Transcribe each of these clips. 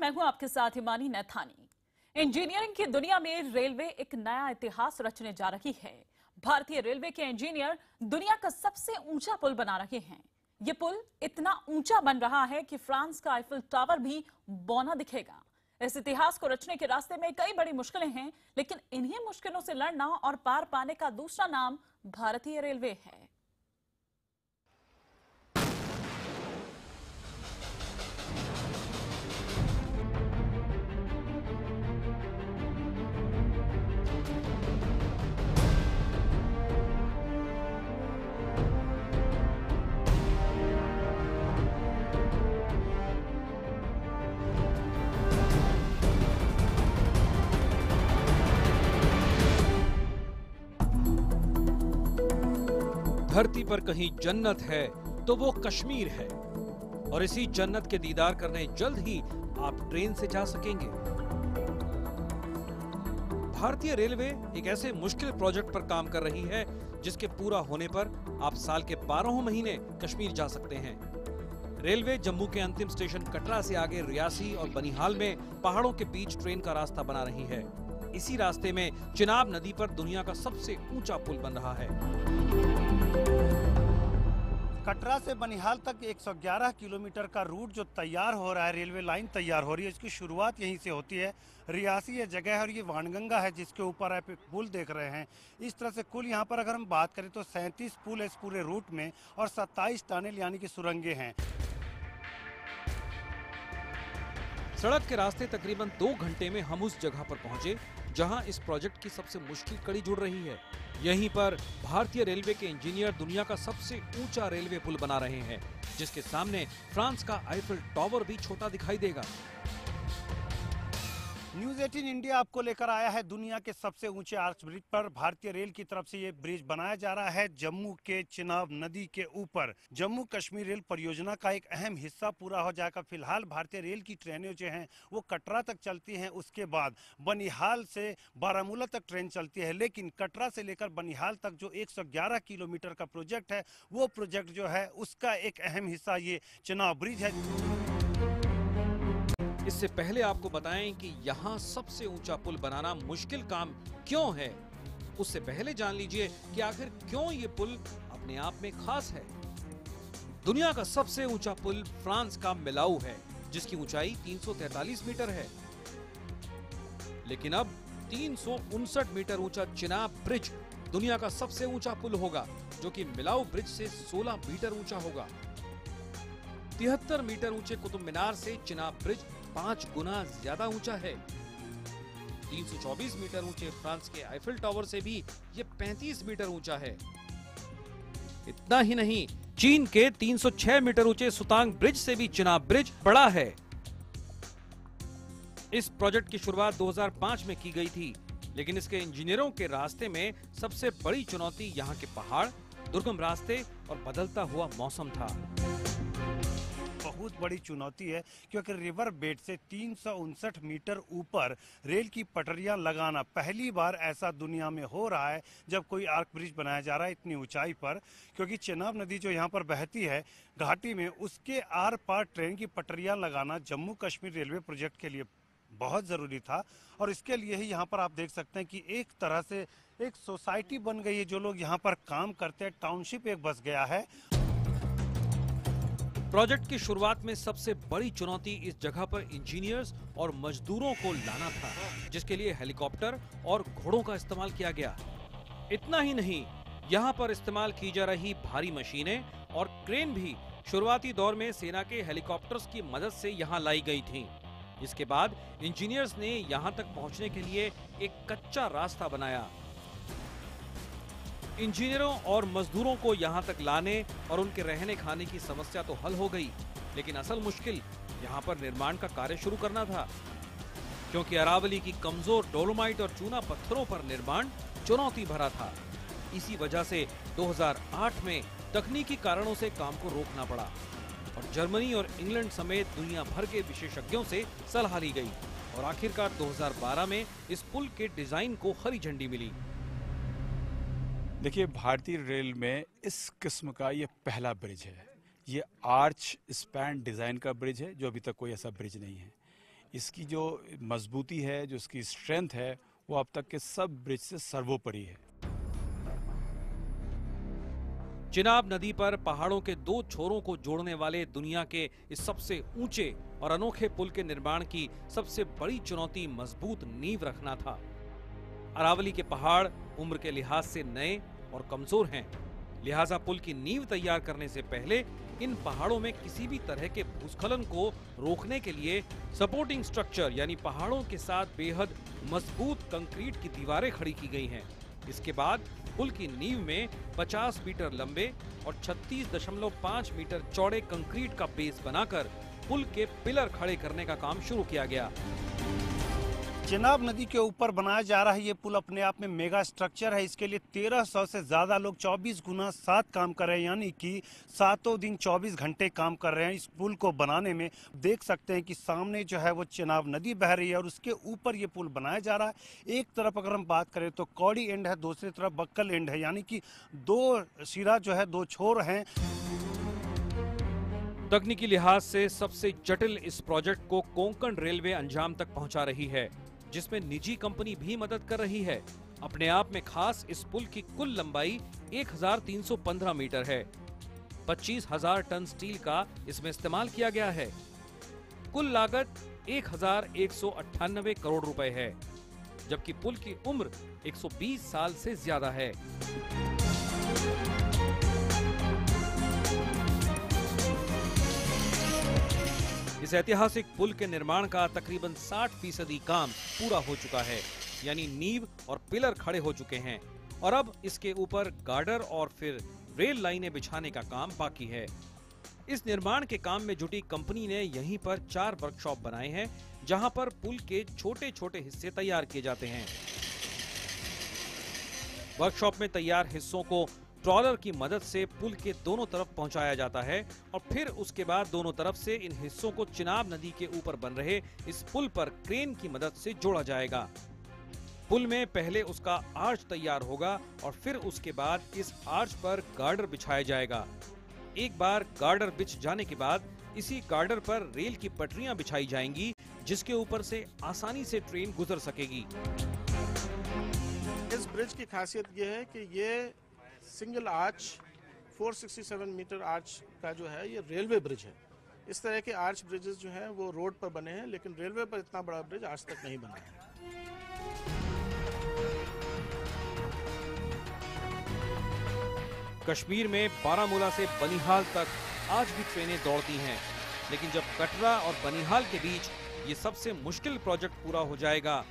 मैं हूं आपके साथ हिमानी नैथानी। इंजीनियरिंग की दुनिया में रेलवे एक नया इतिहास रचने जा रही है। भारतीय रेलवे के इंजीनियर दुनिया का सबसे ऊंचा पुल बना रहे हैं। ये पुल इतना ऊंचा बन रहा है कि फ्रांस का आईफिल टावर भी बौना दिखेगा। इस इतिहास को रचने के रास्ते में कई बड़ी मुश्किलें हैं, लेकिन इन्हीं मुश्किलों से लड़ना और पार पाने का दूसरा नाम भारतीय रेलवे है। धरती पर कहीं जन्नत है तो वो कश्मीर है, और इसी जन्नत के दीदार करने जल्द ही आप ट्रेन से जा सकेंगे। भारतीय रेलवे एक ऐसे मुश्किल प्रोजेक्ट पर काम कर रही है जिसके पूरा होने पर आप साल के 12 महीने कश्मीर जा सकते हैं। रेलवे जम्मू के अंतिम स्टेशन कटरा से आगे रियासी और बनिहाल में पहाड़ों के बीच ट्रेन का रास्ता बना रही है। इसी रास्ते में चिनाब नदी पर दुनिया का सबसे ऊंचा पुल बन रहा है। कटरा से बनिहाल तक 111 किलोमीटर का रूट जो तैयार हो रहा है, रेलवे लाइन तैयार हो रही है, इसकी शुरुआत यहीं से होती है। रियासी ये जगह है और ये वाणगंगा है जिसके ऊपर आप एक पुल देख रहे हैं। इस तरह से कुल यहाँ पर अगर हम बात करें तो 37 पुल इस पूरे रूट में और 27 टनल यानी कि सुरंगें हैं। सड़क के रास्ते तकरीबन 2 घंटे में हम उस जगह पर पहुंचे जहां इस प्रोजेक्ट की सबसे मुश्किल कड़ी जुड़ रही है। यहीं पर भारतीय रेलवे के इंजीनियर दुनिया का सबसे ऊंचा रेलवे पुल बना रहे हैं, जिसके सामने फ्रांस का आईफिल टावर भी छोटा दिखाई देगा। न्यूज़ 18 इंडिया आपको लेकर आया है दुनिया के सबसे ऊंचे आर्च ब्रिज पर। भारतीय रेल की तरफ से ये ब्रिज बनाया जा रहा है जम्मू के चिनाब नदी के ऊपर। जम्मू कश्मीर रेल परियोजना का एक अहम हिस्सा पूरा हो जाएगा। फिलहाल भारतीय रेल की ट्रेनें जो हैं वो कटरा तक चलती हैं, उसके बाद बनिहाल से बारामूला तक ट्रेन चलती है। लेकिन कटरा से लेकर बनिहाल तक जो 111 किलोमीटर का प्रोजेक्ट है, वो प्रोजेक्ट जो है उसका एक अहम हिस्सा ये चिनाब ब्रिज है। इससे पहले आपको बताएं कि यहाँ सबसे ऊंचा पुल बनाना मुश्किल काम क्यों है। उससे पहले जान लीजिए कि आखिर क्यों ये पुल अपने आप में खास है। दुनिया का सबसे ऊंचा पुल फ्रांस का मिलाऊ है, जिसकी ऊंचाई 343 मीटर है। लेकिन अब 359 मीटर ऊंचा चिनाब ब्रिज दुनिया का सबसे ऊंचा पुल होगा, जो कि मिलाऊ ब्रिज से 16 मीटर ऊंचा होगा। 73 मीटर ऊंचे कुतुब मीनार से चिनाब ब्रिज 5 गुना ज्यादा ऊंचा है। 324 मीटर ऊंचे फ्रांस के आईफिल टावर से भी ये 35 मीटर ऊंचा है। इतना ही नहीं, चीन के 306 मीटर ऊंचे सुतांग ब्रिज से भी चिनाब ब्रिज बड़ा है। इस प्रोजेक्ट की शुरुआत 2005 में की गई थी, लेकिन इसके इंजीनियरों के रास्ते में सबसे बड़ी चुनौती यहाँ के पहाड़, दुर्गम रास्ते और बदलता हुआ मौसम था। बहुत बड़ी चुनौती है क्योंकि रिवर बेड से 359 मीटर ऊपर रेल की पटरियां लगाना पहली बार ऐसा दुनिया में हो रहा है जब कोई आर्क ब्रिज बनाया जा रहा है इतनी ऊंचाई पर। क्योंकि चिनाब नदी जो यहां पर बहती है घाटी में, उसके आर पार ट्रेन की पटरियां लगाना जम्मू कश्मीर रेलवे प्रोजेक्ट के लिए बहुत ज़रूरी था। और इसके लिए ही यहाँ पर आप देख सकते हैं कि एक तरह से एक सोसाइटी बन गई है। जो लोग यहाँ पर काम करते हैं, टाउनशिप एक बस गया है। प्रोजेक्ट की शुरुआत में सबसे बड़ी चुनौती इस जगह पर इंजीनियर्स और मजदूरों को लाना था, जिसके लिए हेलीकॉप्टर और घोड़ों का इस्तेमाल किया गया। इतना ही नहीं, यहाँ पर इस्तेमाल की जा रही भारी मशीनें और क्रेन भी शुरुआती दौर में सेना के हेलीकॉप्टर्स की मदद से यहाँ लाई गई थीं। इसके बाद इंजीनियर्स ने यहाँ तक पहुँचने के लिए एक कच्चा रास्ता बनाया। इंजीनियरों और मजदूरों को यहाँ तक लाने और उनके रहने खाने की समस्या तो हल हो गई, लेकिन असल मुश्किल यहाँ पर निर्माण का कार्य शुरू करना था, क्योंकि अरावली की कमजोर डोलोमाइट और चूना पत्थरों पर निर्माण चुनौती भरा था। इसी वजह से 2008 में तकनीकी कारणों से काम को रोकना पड़ा और जर्मनी और इंग्लैंड समेत दुनिया भर के विशेषज्ञों से सलाह ली गई और आखिरकार 2012 में इस पुल के डिजाइन को हरी झंडी मिली। देखिए, भारतीय रेल में इस किस्म का ये पहला ब्रिज है। ये आर्च स्पैन डिज़ाइन का ब्रिज है, जो अभी तक कोई ऐसा ब्रिज नहीं है। इसकी जो मजबूती है, जो इसकी स्ट्रेंथ है, वो अब तक के सब ब्रिज से सर्वोपरि है। चिनाब नदी पर पहाड़ों के दो छोरों को जोड़ने वाले दुनिया के इस सबसे ऊंचे और अनोखे पुल के निर्माण की सबसे बड़ी चुनौती मजबूत नींव रखना था। अरावली के पहाड़ उम्र के लिहाज से नए और कमजोर हैं, लिहाजा पुल की नींव तैयार करने से पहले इन पहाड़ों में किसी भी तरह के भूस्खलन को रोकने के लिए सपोर्टिंग स्ट्रक्चर यानी पहाड़ों के साथ बेहद मजबूत कंक्रीट की दीवारें खड़ी की गई हैं। इसके बाद पुल की नींव में 50 मीटर लंबे और 36.5 मीटर चौड़े कंक्रीट का बेस बनाकर पुल के पिलर खड़े करने का काम शुरू किया गया। चिनाब नदी के ऊपर बनाया जा रहा है ये पुल अपने आप में मेगा स्ट्रक्चर है। इसके लिए 1300 से ज़्यादा लोग 24 गुना 7 काम कर रहे हैं, यानी कि सातों दिन 24 घंटे काम कर रहे हैं इस पुल को बनाने में। देख सकते हैं कि सामने जो है वो चिनाब नदी बह रही है और उसके ऊपर ये पुल बनाया जा रहा है। एक तरफ अगर हम बात करें तो कौड़ी एंड है, दूसरी तरफ बक्कल एंड है, यानी कि दो सिरा जो है दो छोर हैं। तकनीकी लिहाज से सबसे जटिल इस प्रोजेक्ट को कोंकण रेलवे अंजाम तक पहुंचा रही है, जिसमें निजी कंपनी भी मदद कर रही है। अपने आप में खास इस पुल की कुल लंबाई 1315 मीटर है। 25,000 टन स्टील का इसमें इस्तेमाल किया गया है। कुल लागत 1,198 करोड़ रुपए है, जबकि पुल की उम्र 120 साल से ज्यादा है। इस ऐतिहासिक पुल के निर्माण का तकरीबन 60% काम पूरा हो चुका है, यानी नींव और पिलर खड़े हो चुके हैं और अब इसके ऊपर गार्डर और फिर रेल लाइनें बिछाने का काम बाकी है। इस निर्माण के काम में जुटी कंपनी ने यहीं पर 4 वर्कशॉप बनाए हैं, जहां पर पुल के छोटे छोटे हिस्से तैयार किए जाते हैं। वर्कशॉप में तैयार हिस्सों को ट्रॉलर की मदद से पुल के दोनों तरफ पहुंचाया जाता है और फिर उसके बाद दोनों तरफ से इन हिस्सों को चिनाब नदी के ऊपर बन रहे इस पुल पर क्रेन की मदद से जोड़ा जाएगा। पुल में पहले उसका आर्च तैयार होगा और फिर उसके बाद इस आर्च पर गार्डर बिछाया जाएगा। एक बार गार्डर बिछ जाने के बाद इसी गार्डर पर रेल की पटरियां बिछाई जाएंगी, जिसके ऊपर से आसानी से ट्रेन गुजर सकेगी। इस ब्रिज की खासियत ये है कि ये सिंगल आर्च 467 मीटर आर्च का जो है ये रेलवे ब्रिज है। इस तरह के आर्च ब्रिजेस जो हैं वो रोड पर बने हैं, लेकिन रेलवे पर इतना बड़ा ब्रिज आज तक नहीं बना है। कश्मीर में बारामूला से बनिहाल तक आज भी ट्रेनें दौड़ती हैं, लेकिन जब कटरा और बनिहाल के बीच ये सबसे मुश्किल प्रोजेक्ट पूरा हो जाएगा,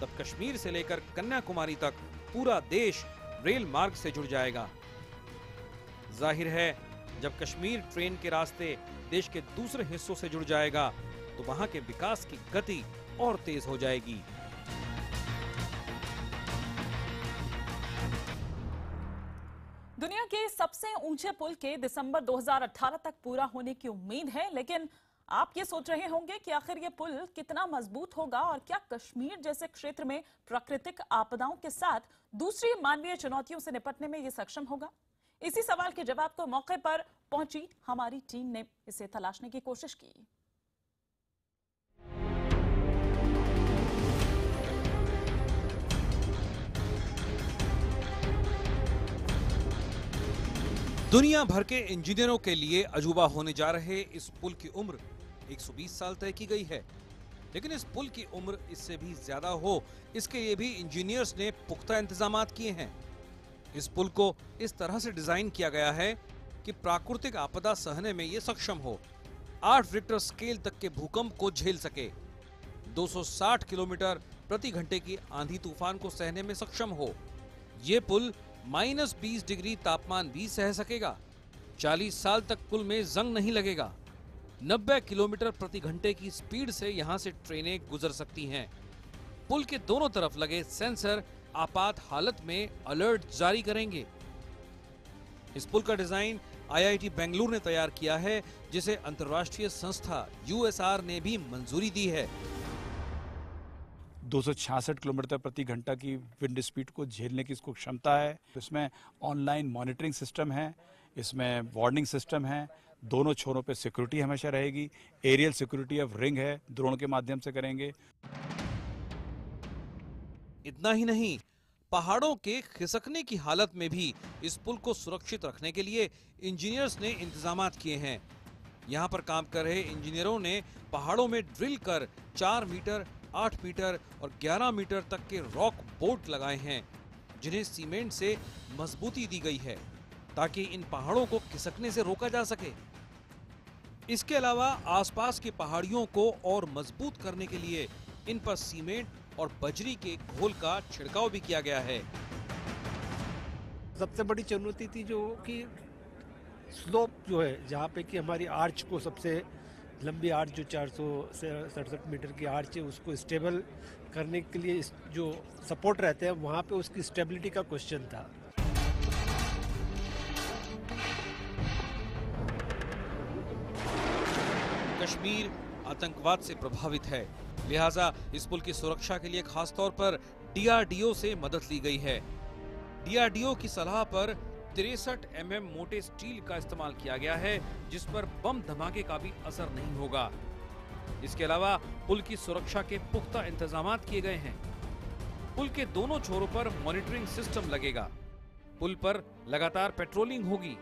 तब कश्मीर से लेकर कन्याकुमारी तक पूरा देश रेल मार्ग से जुड़ जाएगा। जाहिर है, जब कश्मीर ट्रेन के रास्ते देश के दूसरे हिस्सों से जुड़ जाएगा, तो वहां के विकास की गति और तेज हो जाएगी। दुनिया के सबसे ऊंचे पुल के दिसंबर 2018 तक पूरा होने की उम्मीद है, लेकिन आप ये सोच रहे होंगे कि आखिर ये पुल कितना मजबूत होगा और क्या कश्मीर जैसे क्षेत्र में प्राकृतिक आपदाओं के साथ दूसरी मानवीय चुनौतियों से निपटने में ये सक्षम होगा? इसी सवाल के जवाब को मौके पर पहुंची हमारी टीम ने इसे तलाशने की कोशिश की। दुनिया भर के इंजीनियरों के लिए अजूबा होने जा रहे इस पुल की उम्र 120 साल तय की गई है, लेकिन इस पुल की उम्र इससे भी ज्यादा हो, इसके लिए भी इंजीनियर्स ने पुख्ता इंतजामात किए हैं। इस पुल को इस तरह से डिजाइन किया गया है कि प्राकृतिक आपदा सहने में ये सक्षम हो, 8 रिक्टर स्केल तक के भूकंप को झेल सके, 260 किलोमीटर प्रति घंटे की आंधी तूफान को सहने में सक्षम हो। ये पुल -20 डिग्री तापमान भी सह सकेगा, 40 साल तक पुल में जंग नहीं लगेगा, 90 किलोमीटर प्रति घंटे की स्पीड से यहां से ट्रेनें गुजर सकती हैं। पुल के दोनों तरफ लगे सेंसर आपात हालत में अलर्ट जारी करेंगे। इस पुल का डिजाइन IIT बेंगलुरु ने तैयार किया है, जिसे अंतर्राष्ट्रीय संस्था USR ने भी मंजूरी दी है। 266 किलोमीटर प्रति घंटा की विंड स्पीड को झेलने की इसको क्षमता है। इसमें ऑनलाइन मॉनिटरिंग सिस्टम है, इसमें वार्निंग सिस्टम है, दोनों छोरों पे सिक्योरिटी हमेशा रहेगी। एरियल सिक्योरिटी ऑफ रिंग है, ड्रोन के माध्यम से करेंगे। इतना ही नहीं, पहाड़ों के खिसकने की हालत में भी इस पुल को सुरक्षित रखने के लिए इंजीनियर्स ने इंतजामात किए हैं। यहाँ पर काम कर रहे इंजीनियरों ने पहाड़ों में ड्रिल कर 4 मीटर, 8 मीटर और 11 मीटर तक के रॉक बोल्ट लगाए हैं, जिन्हें सीमेंट से मजबूती दी गई है ताकि इन पहाड़ों को खिसकने से रोका जा सके। इसके अलावा आसपास की पहाड़ियों को और मजबूत करने के लिए इन पर सीमेंट और बजरी के घोल का छिड़काव भी किया गया है। सबसे बड़ी चुनौती थी जो कि स्लोप जो है, जहाँ पे कि हमारी आर्च को, सबसे लंबी आर्च जो 467 मीटर की आर्च है, उसको स्टेबल करने के लिए जो सपोर्ट रहते हैं वहाँ पे उसकी स्टेबिलिटी का क्वेश्चन था। कश्मीर आतंकवाद से प्रभावित है, लिहाजा इस पुल की सुरक्षा के लिए खास तौर पर डीआरडीओ से मदद ली गई है। डीआरडीओ की सलाह पर 63 mm मोटे स्टील का इस्तेमाल किया गया है, जिस पर बम धमाके का भी असर नहीं होगा। इसके अलावा पुल की सुरक्षा के पुख्ता इंतजामात किए गए हैं। पुल के दोनों छोरों पर मॉनिटरिंग सिस्टम लगेगा। पुल पर लगातार पेट्रोलिंग होगी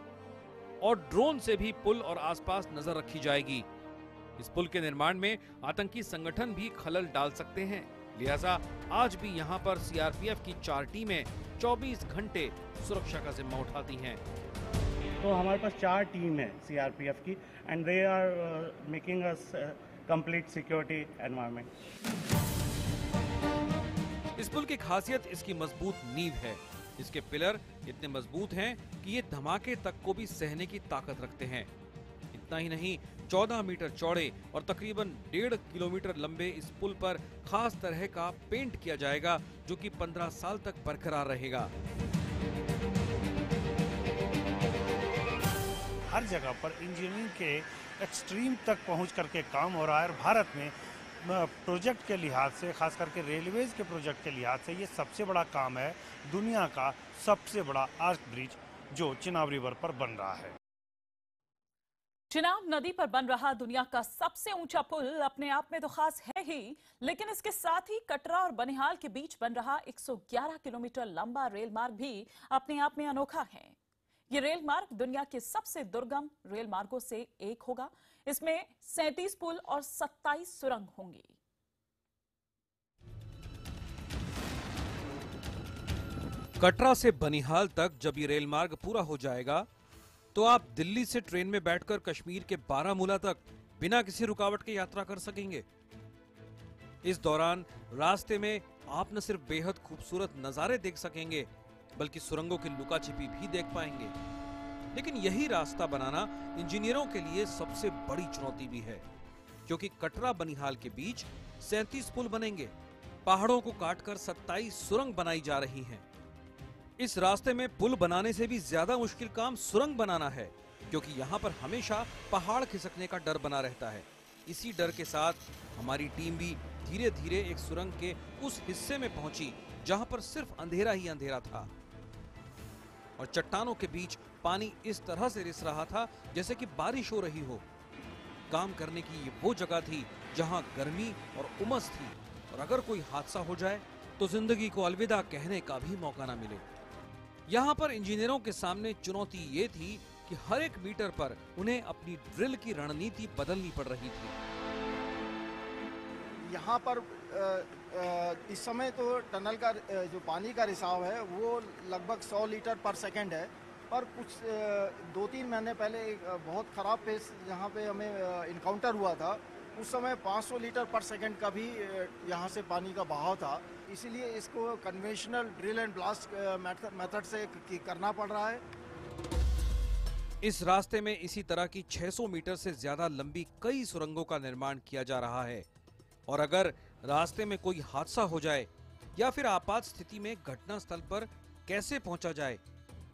और ड्रोन से भी पुल और आसपास नजर रखी जाएगी। इस पुल के निर्माण में आतंकी संगठन भी खलल डाल सकते हैं, लिहाजा आज भी यहाँ पर सीआरपीएफ की 4 टीमें 24 घंटे सुरक्षा का जिम्मा उठाती हैं। तो हमारे पास 4 टीम है सीआरपीएफ की, and they are making us complete security environment. इस पुल की खासियत इसकी मजबूत नींव है। इसके पिलर इतने मजबूत हैं कि ये धमाके तक को भी सहने की ताकत रखते हैं। इतना ही नहीं, 14 मीटर चौड़े और तकरीबन 1.5 किलोमीटर लंबे इस पुल पर खास तरह का पेंट किया जाएगा, जो कि 15 साल तक बरकरार रहेगा। हर जगह पर इंजीनियरिंग के एक्सट्रीम तक पहुंच करके काम हो रहा है और भारत में प्रोजेक्ट के लिहाज से, खास करके रेलवेज के प्रोजेक्ट के लिहाज से, ये सबसे बड़ा काम है। दुनिया का सबसे बड़ा आर्च ब्रिज जो चिनाब रिवर पर बन रहा है। चिनाब नदी पर बन रहा दुनिया का सबसे ऊंचा पुल अपने आप में तो खास है ही, लेकिन इसके साथ ही कटरा और बनिहाल के बीच बन रहा 111 किलोमीटर लंबा रेल मार्ग भी अपने आप में अनोखा है। ये रेल मार्ग दुनिया के सबसे दुर्गम रेल मार्गों से एक होगा। इसमें 37 पुल और 27 सुरंग होंगी। कटरा से बनिहाल तक जब ये रेल मार्ग पूरा हो जाएगा तो आप दिल्ली से ट्रेन में बैठकर कश्मीर के बारामूला तक बिना किसी रुकावट के यात्रा कर सकेंगे। इस दौरान रास्ते में आप न सिर्फ बेहद खूबसूरत नजारे देख सकेंगे, बल्कि सुरंगों की लुका छिपी भी देख पाएंगे। लेकिन यही रास्ता बनाना इंजीनियरों के लिए सबसे बड़ी चुनौती भी है, क्योंकि कटरा बनिहाल के बीच 37 पुल बनेंगे। पहाड़ों को काटकर 27 सुरंग बनाई जा रही हैं। इस रास्ते में पुल बनाने से भी ज्यादा मुश्किल काम सुरंग बनाना है, क्योंकि यहाँ पर हमेशा पहाड़ खिसकने का डर बना रहता है। इसी डर के साथ हमारी टीम भी धीरे धीरे एक सुरंग के उस हिस्से में पहुंची जहां पर सिर्फ अंधेरा ही अंधेरा था और चट्टानों के बीच पानी इस तरह से रिस रहा था जैसे कि बारिश हो रही हो। काम करने की ये वो जगह थी जहां गर्मी और उमस थी, और अगर कोई हादसा हो जाए तो जिंदगी को अलविदा कहने का भी मौका ना मिले। यहाँ पर इंजीनियरों के सामने चुनौती ये थी कि हर एक मीटर पर उन्हें अपनी ड्रिल की रणनीति बदलनी पड़ रही थी। यहाँ पर इस समय तो टनल का जो पानी का रिसाव है वो लगभग 100 लीटर पर सेकंड है, पर कुछ 2-3 महीने पहले एक बहुत ख़राब पेस यहाँ पे हमें इनकाउंटर हुआ था। उस समय 500 लीटर पर सेकंड का भी यहाँ से पानी का बहाव था। इसीलिए इसको conventional drill and blast method से करना पड़ रहा है। इस रास्ते में इसी तरह की 600 मीटर से ज्यादा लंबी कई सुरंगों का निर्माण किया जा रहा है, और अगर रास्ते में कोई हादसा हो जाए या फिर आपात स्थिति में घटनास्थल पर कैसे पहुंचा जाए,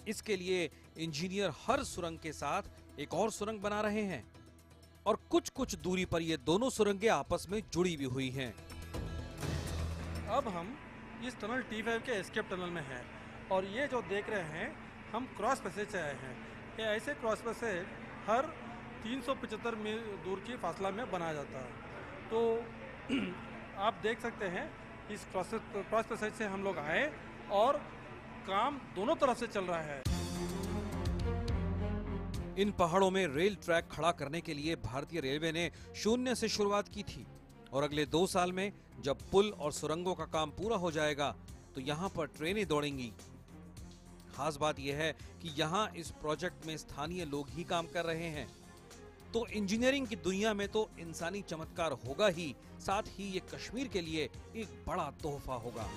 इसके लिए इंजीनियर हर सुरंग के साथ एक और सुरंग बना रहे हैं, और कुछ कुछ दूरी पर ये दोनों सुरंगें आपस में जुड़ी भी हुई हैं। अब हम इस टनल T5 के एस्केप टनल में हैं, और ये जो देख रहे हैं हम क्रॉस पैसेज से आए हैं। ये ऐसे क्रॉस पैसेज हर 375 मील दूर की फासला में बनाया जाता है। तो आप देख सकते हैं इस क्रॉस पैसेज से हम लोग आए और काम दोनों तरफ से चल रहा है। इन पहाड़ों में रेल ट्रैक खड़ा करने के लिए भारतीय रेलवे ने शून्य से शुरुआत की थी और अगले 2 साल में जब पुल और सुरंगों का काम पूरा हो जाएगा तो यहाँ पर ट्रेनें दौड़ेंगी। खास बात यह है कि यहाँ इस प्रोजेक्ट में स्थानीय लोग ही काम कर रहे हैं। तो इंजीनियरिंग की दुनिया में तो इंसानी चमत्कार होगा ही, साथ ही ये कश्मीर के लिए एक बड़ा तोहफा होगा।